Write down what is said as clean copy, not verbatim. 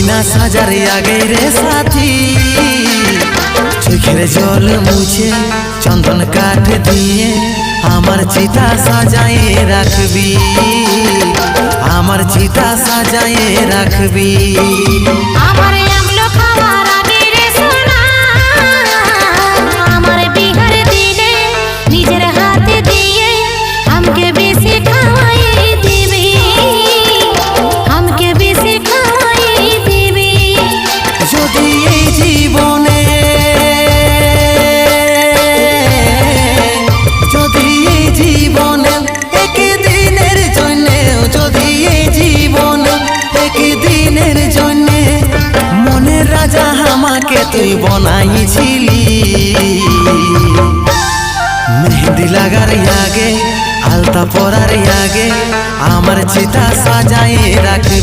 গয়না সাজার আগে রে সাথী চোখের জল মুছে চন্দন কাঠ দিয়ে আমার চিতা সাজায়ে রাখবি, আমার চিতা সাজায়ে রাখবি। আমার আমলো খাওয়ার আগে রে সোনা, আমার বিহার দিনে নিজের হাতে দিয়ে আমাকে বেশি খাওয়াই দিবি, আমাকে বেশি খাওয়াই দিবি। যদি এই জীবনে, যদি এই জীবনে একদিনের জন্যে, যদি এই জীবনে একদিনের জন্যে মনের রাজা আমাকে তুই বনাইছিলি, মেহেন্দি লাগার আগে আলতা পরার আগে আমার চিতা সাজায়ে রাখবি।